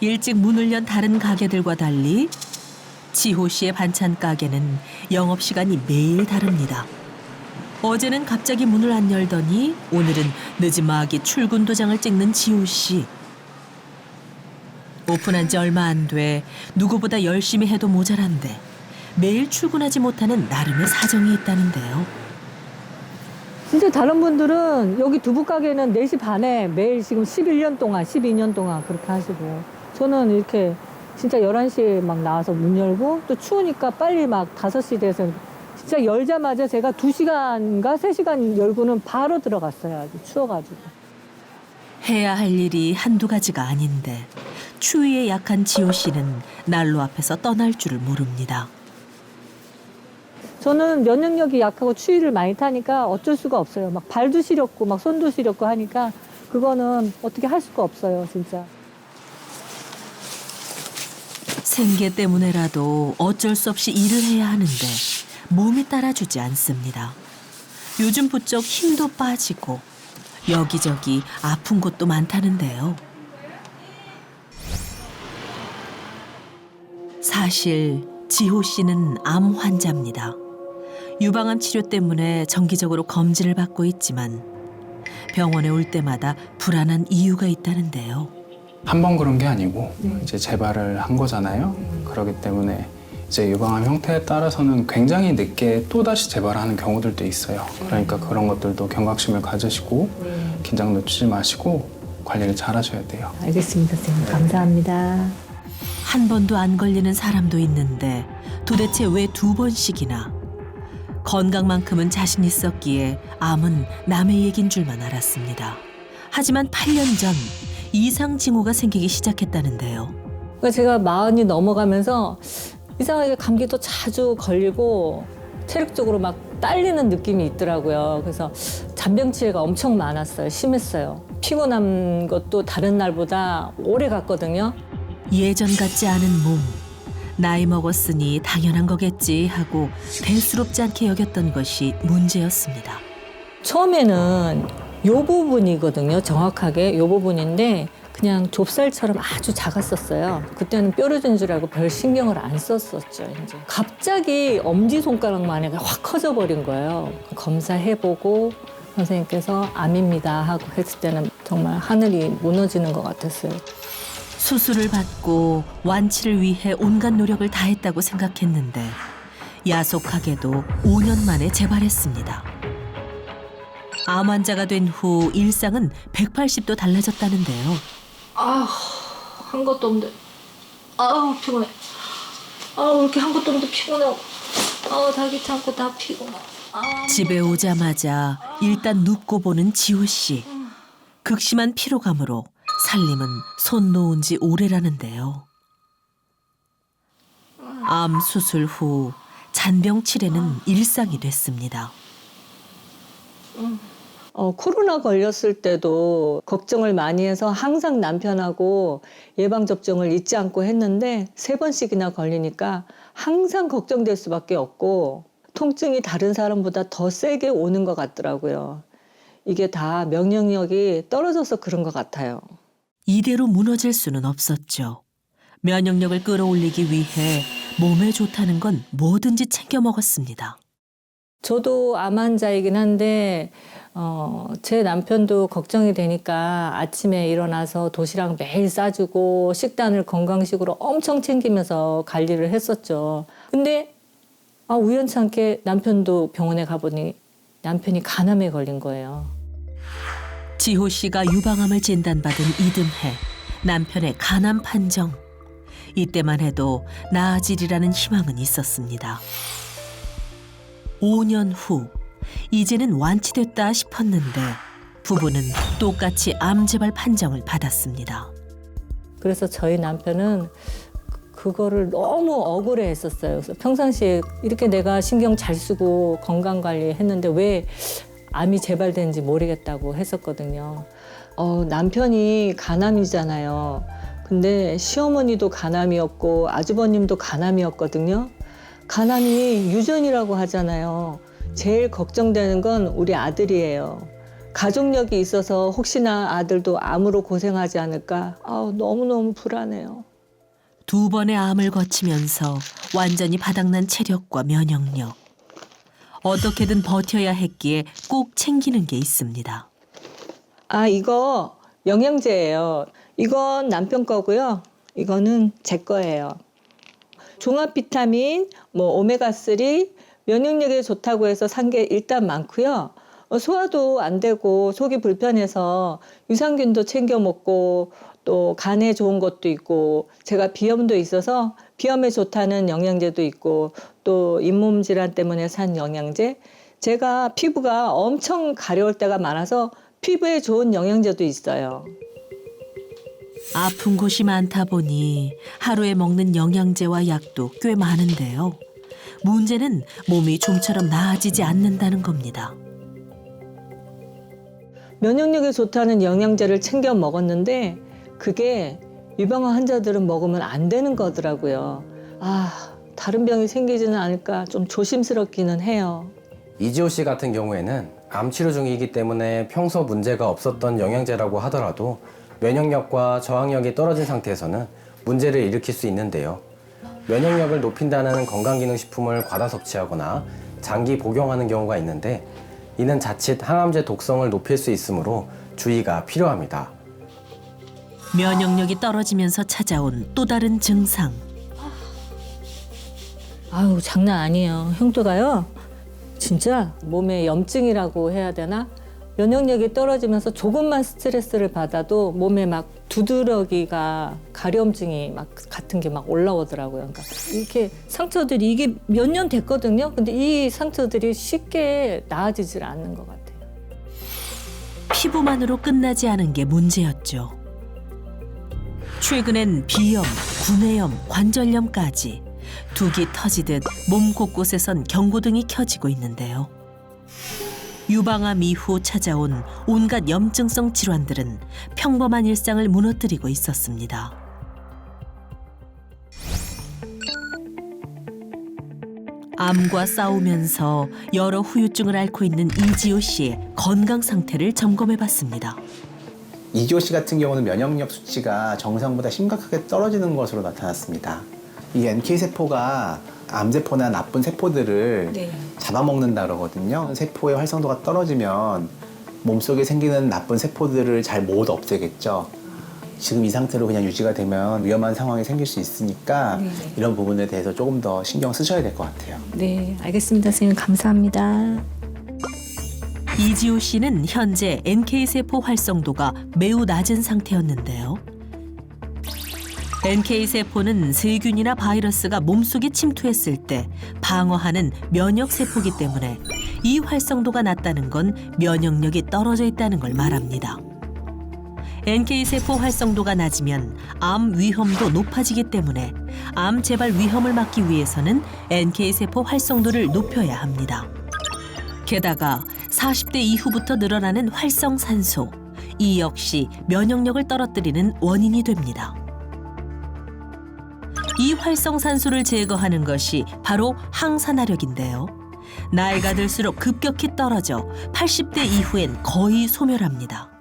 일찍 문을 연 다른 가게들과 달리 지호 씨의 반찬 가게는 영업시간이 매일 다릅니다. 어제는 갑자기 문을 안 열더니 오늘은 늦지막이 출근 도장을 찍는 지호 씨. 오픈한 지 얼마 안 돼 누구보다 열심히 해도 모자란데 매일 출근하지 못하는 나름의 사정이 있다는데요. 진짜 다른 분들은 여기 두부 가게는 4시 반에 매일 지금 11년 동안, 12년 동안 그렇게 하시고 저는 이렇게 진짜 11시에 막 나와서 문 열고 또 추우니까 빨리 막 5시 돼서 진짜 열자마자 제가 2시간인가 3시간 열고는 바로 들어갔어요. 아주 추워가지고. 해야 할 일이 한두 가지가 아닌데 추위에 약한 지호 씨는 난로 앞에서 떠날 줄을 모릅니다. 저는 면역력이 약하고 추위를 많이 타니까 어쩔 수가 없어요. 막 발도 시렵고 막 손도 시렵고 하니까 그거는 어떻게 할 수가 없어요, 진짜. 생계 때문에라도 어쩔 수 없이 일을 해야 하는데 몸이 따라주지 않습니다. 요즘 부쩍 힘도 빠지고 여기저기 아픈 곳도 많다는데요. 사실 지호 씨는 암 환자입니다. 유방암 치료 때문에 정기적으로 검진을 받고 있지만 병원에 올 때마다 불안한 이유가 있다는데요. 한 번 그런 게 아니고 이제 재발을 한 거잖아요. 그렇기 때문에 이제 유방암 형태에 따라서는 굉장히 늦게 또다시 재발하는 경우들도 있어요. 그러니까 그런 것들도 경각심을 가지시고 긴장 놓치지 마시고 관리를 잘 하셔야 돼요. 알겠습니다, 선생님. 감사합니다. 한 번도 안 걸리는 사람도 있는데 도대체 왜 2번씩이나? 건강만큼은 자신 있었기에 암은 남의 얘긴 줄만 알았습니다. 하지만 8년 전 이상 징후가 생기기 시작했다는데요. 그러니까 제가 40이 넘어가면서 이상하게 감기도 자주 걸리고 체력적으로 막 딸리는 느낌이 있더라고요. 그래서 잔병치레가 엄청 많았어요. 심했어요. 피곤한 것도 다른 날보다 오래 갔거든요. 예전 같지 않은 몸. 나이 먹었으니 당연한 거겠지 하고 대수롭지 않게 여겼던 것이 문제였습니다. 처음에는 요 부분이거든요. 정확하게 요 부분인데 그냥 좁쌀처럼 아주 작았었어요. 그때는 뾰루지인 줄 알고 별 신경을 안 썼었죠. 이제 갑자기 엄지손가락만 해가 확 커져 버린 거예요. 검사해보고 선생님께서 암입니다 하고 했을 때는 정말 하늘이 무너지는 것 같았어요. 수술을 받고 완치를 위해 온갖 노력을 다했다고 생각했는데 야속하게도 5년 만에 재발했습니다. 암 환자가 된 후 일상은 180도 달라졌다는데요. 한 것도 없는데 피곤해. 왜 이렇게 한 것도 없는데 피곤해. 다 귀찮고 다 피곤해. 집에 오자마자 일단 눕고 보는 지호 씨. 극심한 피로감으로 살림은 손 놓은 지 오래라는데요. 암 수술 후 잔병 치레는 일상이 됐습니다. 코로나 걸렸을 때도 걱정을 많이 해서 항상 남편하고 예방접종을 잊지 않고 했는데 3번씩이나 걸리니까 항상 걱정될 수밖에 없고 통증이 다른 사람보다 더 세게 오는 것 같더라고요. 이게 다 면역력이 떨어져서 그런 것 같아요. 이대로 무너질 수는 없었죠. 면역력을 끌어올리기 위해 몸에 좋다는 건 뭐든지 챙겨 먹었습니다. 저도 암 환자이긴 한데 제 남편도 걱정이 되니까 아침에 일어나서 도시락 매일 싸주고 식단을 건강식으로 엄청 챙기면서 관리를 했었죠. 근데 우연찮게 남편도 병원에 가보니 남편이 간암에 걸린 거예요. 지호 씨가 유방암을 진단받은 이듬해 남편의 간암 판정. 이때만 해도 나아지리라는 희망은 있었습니다. 5년 후 이제는 완치됐다 싶었는데 부부는 똑같이 암 재발 판정을 받았습니다. 그래서 저희 남편은 그거를 너무 억울해했었어요. 그래서 평상시에 이렇게 내가 신경 잘 쓰고 건강관리 했는데 왜 암이 재발된지 모르겠다고 했었거든요. 남편이 간암이잖아요. 근데 시어머니도 간암이었고 아주버님도 간암이었거든요. 간암이 유전이라고 하잖아요. 제일 걱정되는 건 우리 아들이에요. 가족력이 있어서 혹시나 아들도 암으로 고생하지 않을까 너무너무 불안해요. 2번의 암을 거치면서 완전히 바닥난 체력과 면역력. 어떻게든 버텨야 했기에 꼭 챙기는 게 있습니다. 이거 영양제예요. 이건 남편 거고요. 이거는 제 거예요. 종합 비타민, 오메가3, 면역력에 좋다고 해서 산 게 일단 많고요. 소화도 안 되고 속이 불편해서 유산균도 챙겨 먹고 또 간에 좋은 것도 있고 제가 비염도 있어서 비염에 좋다는 영양제도 있고 또 잇몸 질환 때문에 산 영양제. 제가 피부가 엄청 가려울 때가 많아서 피부에 좋은 영양제도 있어요. 아픈 곳이 많다 보니 하루에 먹는 영양제와 약도 꽤 많은데요. 문제는 몸이 좀처럼 나아지지 않는다는 겁니다. 면역력에 좋다는 영양제를 챙겨 먹었는데 그게 유방암 환자들은 먹으면 안 되는 거더라고요. 다른 병이 생기지는 않을까 좀 조심스럽기는 해요. 이지호 씨 같은 경우에는 암 치료 중이기 때문에 평소 문제가 없었던 영양제라고 하더라도 면역력과 저항력이 떨어진 상태에서는 문제를 일으킬 수 있는데요. 면역력을 높인다는 건강기능식품을 과다 섭취하거나 장기 복용하는 경우가 있는데 이는 자칫 항암제 독성을 높일 수 있으므로 주의가 필요합니다. 면역력이 떨어지면서 찾아온 또 다른 증상. 장난 아니에요. 형도가요. 진짜 몸에 염증이라고 해야 되나? 면역력이 떨어지면서 조금만 스트레스를 받아도 몸에 막 두드러기가 가려움증이 같은 게 막 올라오더라고요. 그러니까 이렇게 상처들이 이게 몇 년 됐거든요. 근데 이 상처들이 쉽게 나아지질 않는 것 같아요. 피부만으로 끝나지 않은 게 문제였죠. 최근엔 비염, 구내염, 관절염까지 두기 터지듯 몸 곳곳에선 경고등이 켜지고 있는데요. 유방암 이후 찾아온 온갖 염증성 질환들은 평범한 일상을 무너뜨리고 있었습니다. 암과 싸우면서 여러 후유증을 앓고 있는 이지호 씨의 건강 상태를 점검해봤습니다. 이지호 씨 같은 경우는 면역력 수치가 정상보다 심각하게 떨어지는 것으로 나타났습니다. 이 NK세포가 암세포나 나쁜 세포들을 잡아먹는다 그러거든요. 세포의 활성도가 떨어지면 몸속에 생기는 나쁜 세포들을 잘 못 없애겠죠. 지금 이 상태로 그냥 유지가 되면 위험한 상황이 생길 수 있으니까 이런 부분에 대해서 조금 더 신경 쓰셔야 될 것 같아요. 네, 알겠습니다. 선생님 감사합니다. 이지호 씨는 현재 NK세포 활성도가 매우 낮은 상태였는데요. NK세포는 세균이나 바이러스가 몸속에 침투했을 때 방어하는 면역세포이기 때문에 이 활성도가 낮다는 건 면역력이 떨어져 있다는 걸 말합니다. NK세포 활성도가 낮으면 암 위험도 높아지기 때문에 암 재발 위험을 막기 위해서는 NK세포 활성도를 높여야 합니다. 게다가 40대 이후부터 늘어나는 활성산소, 이 역시 면역력을 떨어뜨리는 원인이 됩니다. 이 활성산소를 제거하는 것이 바로 항산화력인데요. 나이가 들수록 급격히 떨어져 80대 이후엔 거의 소멸합니다.